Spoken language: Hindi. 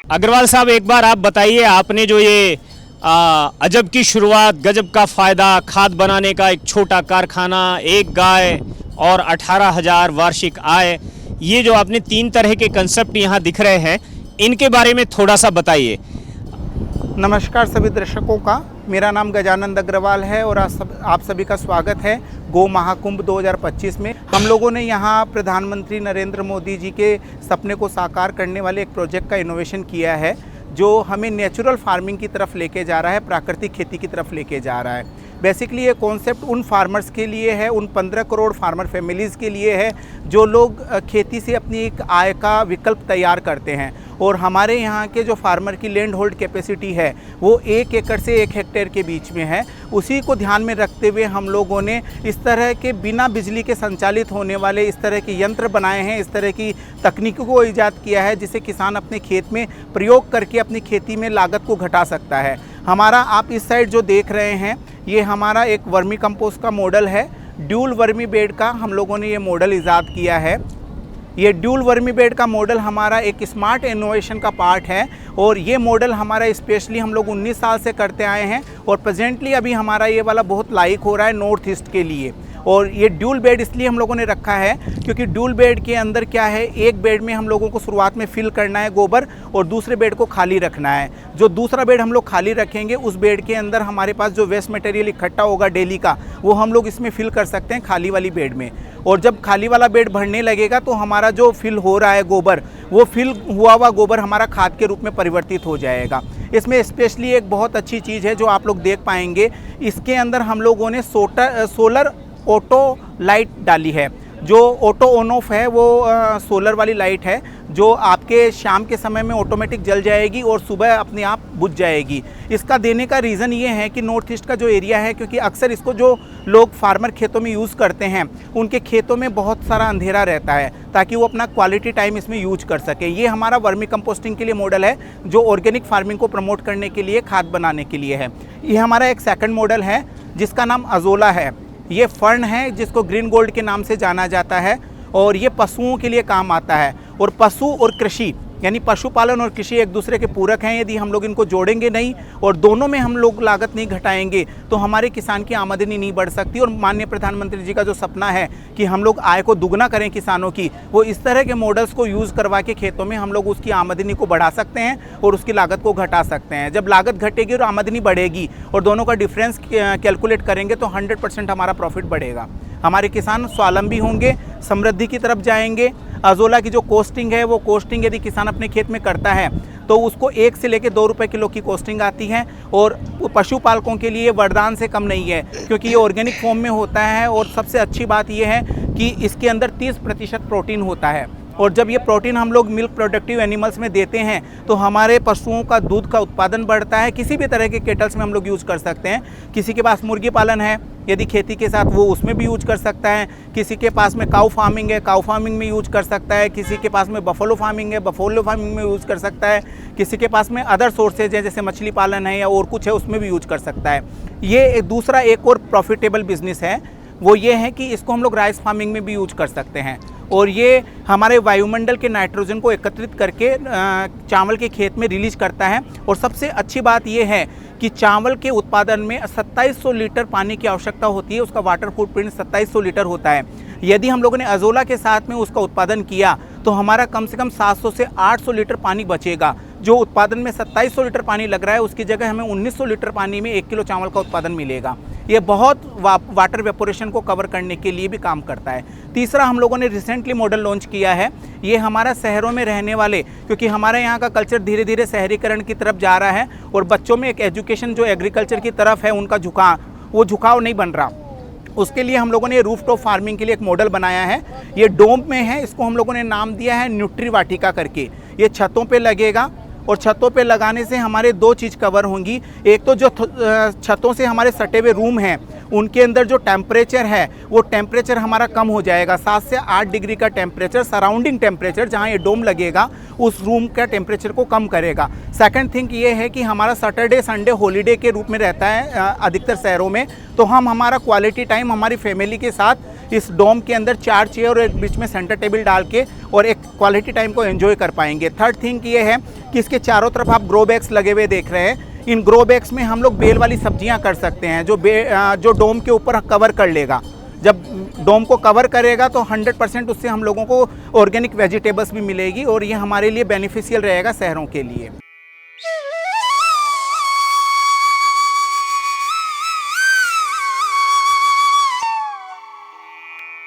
अग्रवाल साहब, एक बार आप बताइए, आपने जो ये अजब की शुरुआत, गजब का फ़ायदा, खाद बनाने का एक छोटा कारखाना, एक गाय और 18,000 वार्षिक आय, ये जो आपने 3 तरह के कंसेप्ट यहाँ दिख रहे हैं, इनके बारे में थोड़ा सा बताइए। नमस्कार सभी दर्शकों का, मेरा नाम गजानंद अग्रवाल है और आप सभी का स्वागत है गो महाकुंभ 2025 में। हम लोगों ने यहाँ प्रधानमंत्री नरेंद्र मोदी जी के सपने को साकार करने वाले एक प्रोजेक्ट का इनोवेशन किया है, जो हमें नेचुरल फार्मिंग की तरफ लेके जा रहा है, प्राकृतिक खेती की तरफ लेके जा रहा है। बेसिकली ये कॉन्सेप्ट उन फार्मर्स के लिए है, उन 15 करोड़ फार्मर फैमिलीज़ के लिए है जो लोग खेती से अपनी एक आय का विकल्प तैयार करते हैं। और हमारे यहाँ के जो फार्मर की लैंड होल्ड कैपेसिटी है वो 1 एकड़ से 1 हेक्टेयर के बीच में है। उसी को ध्यान में रखते हुए हम लोगों ने इस तरह के बिना बिजली के संचालित होने वाले इस तरह के यंत्र बनाए हैं, इस तरह की तकनीकों को ईजाद किया है जिससे किसान अपने खेत में प्रयोग करके अपनी खेती में लागत को घटा सकता है। हमारा आप इस साइड जो देख रहे हैं ये हमारा एक वर्मी कंपोस्ट का मॉडल है। ड्यूल वर्मी बेड का हम लोगों ने ये मॉडल ईजाद किया है। ये ड्यूल वर्मी बेड का मॉडल हमारा एक स्मार्ट इनोवेशन का पार्ट है और ये मॉडल हमारा स्पेशली हम लोग 19 साल से करते आए हैं और प्रेजेंटली अभी हमारा ये वाला बहुत लाइक हो रहा है नॉर्थ ईस्ट के लिए। और ये ड्यूल बेड इसलिए हम लोगों ने रखा है क्योंकि ड्यूल बेड के अंदर क्या है, एक बेड में हम लोगों को शुरुआत में फिल करना है गोबर और दूसरे बेड को खाली रखना है। जो दूसरा बेड हम लोग खाली रखेंगे उस बेड के अंदर हमारे पास जो वेस्ट मटेरियल इकट्ठा होगा डेली का, वो हम लोग इसमें फिल कर सकते हैं खाली वाली बेड में। और जब खाली वाला बेड भरने लगेगा तो हमारा जो फिल हो रहा है गोबर, वो फिल हुआ हुआ गोबर हमारा खाद के रूप में परिवर्तित हो जाएगा। इसमें स्पेशली एक बहुत अच्छी चीज़ है जो आप लोग देख पाएंगे, इसके अंदर हम लोगों ने सोलर ऑटो लाइट डाली है। जो ऑटो ऑन ऑफ है वो सोलर वाली लाइट है जो आपके शाम के समय में ऑटोमेटिक जल जाएगी और सुबह अपने आप बुझ जाएगी। इसका देने का रीज़न ये है कि नॉर्थ ईस्ट का जो एरिया है, क्योंकि अक्सर इसको जो लोग फार्मर खेतों में यूज़ करते हैं उनके खेतों में बहुत सारा अंधेरा रहता है, ताकि वो अपना क्वालिटी टाइम इसमें यूज कर सके। ये हमारा वर्मी कंपोस्टिंग के लिए मॉडल है जो ऑर्गेनिक फार्मिंग को प्रमोट करने के लिए, खाद बनाने के लिए है। ये हमारा एक सेकंड मॉडल है जिसका नाम अजोला है। ये फर्न है जिसको ग्रीन गोल्ड के नाम से जाना जाता है और ये पशुओं के लिए काम आता है। और पशु और कृषि यानी पशुपालन और कृषि एक दूसरे के पूरक हैं। यदि हम लोग इनको जोड़ेंगे नहीं और दोनों में हम लोग लागत नहीं घटाएंगे तो हमारे किसान की आमदनी नहीं बढ़ सकती। और माननीय प्रधानमंत्री जी का जो सपना है कि हम लोग आय को दुगना करें किसानों की, वो इस तरह के मॉडल्स को यूज़ करवा के खेतों में हम लोग उसकी आमदनी को बढ़ा सकते हैं और उसकी लागत को घटा सकते हैं। जब लागत घटेगी और आमदनी बढ़ेगी और दोनों का डिफरेंस कैलकुलेट करेंगे तो 100% हमारा प्रॉफिट बढ़ेगा। हमारे किसान स्वावलंबी होंगे, समृद्धि की तरफ जाएंगे। अजोला की जो कोस्टिंग है वो कोस्टिंग यदि किसान अपने खेत में करता है तो उसको 1 से लेकर 2 रुपये किलो की कोस्टिंग आती है। और पशुपालकों के लिए वरदान से कम नहीं है क्योंकि ये ऑर्गेनिक फॉर्म में होता है। और सबसे अच्छी बात ये है कि इसके अंदर 30% प्रोटीन होता है। और जब ये प्रोटीन हम लोग मिल्क प्रोडक्टिव एनिमल्स में देते हैं तो हमारे पशुओं का दूध का उत्पादन बढ़ता है। किसी भी तरह के केटल्स में हम लोग यूज़ कर सकते हैं। किसी के पास मुर्गी पालन है, यदि खेती के साथ वो उसमें भी यूज कर सकता है। किसी के पास में काऊ फार्मिंग है, काऊ फार्मिंग में यूज कर सकता है। किसी के पास में बफलो फार्मिंग है, बफलो फार्मिंग में यूज कर सकता है। किसी के पास में अदर सोर्सेज है जैसे मछली पालन है या और कुछ है, उसमें भी यूज कर सकता है। ये दूसरा एक और प्रॉफिटेबल बिजनेस है, वो ये है कि इसको हम लोग राइस फार्मिंग में भी यूज कर सकते हैं। और ये हमारे वायुमंडल के नाइट्रोजन को एकत्रित करके चावल के खेत में रिलीज करता है। और सबसे अच्छी बात ये है कि चावल के उत्पादन में 2700 लीटर पानी की आवश्यकता होती है। उसका वाटर फुटप्रिंट 2700 लीटर होता है। यदि हम लोगों ने अजोला के साथ में उसका उत्पादन किया तो हमारा कम से कम 700 से 800 लीटर पानी बचेगा। जो उत्पादन में 2700 लीटर पानी लग रहा है उसकी जगह हमें 1900 लीटर पानी में 1 किलो चावल का उत्पादन मिलेगा। ये बहुत वाटर वेपोरेशन को कवर करने के लिए भी काम करता है। तीसरा हम लोगों ने रिसेंटली मॉडल लॉन्च किया है। ये हमारा शहरों में रहने वाले, क्योंकि हमारे यहाँ का कल्चर धीरे धीरे शहरीकरण की तरफ जा रहा है और बच्चों में एक एजुकेशन जो एग्रीकल्चर की तरफ है उनका झुकाव नहीं बन रहा। उसके लिए हम लोगों ने रूफटॉप फार्मिंग के लिए एक मॉडल बनाया है। ये डोम में है, इसको हम लोगों ने नाम दिया है न्यूट्री वाटिका करके। ये छतों पे लगेगा और छतों पे लगाने से हमारे 2 चीज़ कवर होंगी। एक तो जो छतों से हमारे सटे हुए रूम हैं उनके अंदर जो टेम्परेचर है वो टेम्परेचर हमारा कम हो जाएगा। 7 से 8 डिग्री का टेम्परेचर, सराउंडिंग टेम्परेचर जहाँ ये डोम लगेगा उस रूम का टेम्परेचर को कम करेगा। सेकंड थिंग ये है कि हमारा सैटरडे संडे हॉलीडे के रूप में रहता है अधिकतर शहरों में, तो हम हमारा क्वालिटी टाइम हमारी फैमिली के साथ इस डोम के अंदर 4 चेयर और एक बीच में सेंटर टेबल डाल के और एक क्वालिटी टाइम को एंजॉय कर पाएंगे। थर्ड थिंग ये है कि इसके चारों तरफ आप ग्रो बैग्स लगे हुए देख रहे हैं। इन ग्रो बैग्स में हम लोग बेल वाली सब्जियां कर सकते हैं जो डोम के ऊपर कवर कर लेगा। जब डोम को कवर करेगा तो 100% उससे हम लोगों को ऑर्गेनिक वेजिटेबल्स भी मिलेगी और ये हमारे लिए बेनिफिशियल रहेगा शहरों के लिए।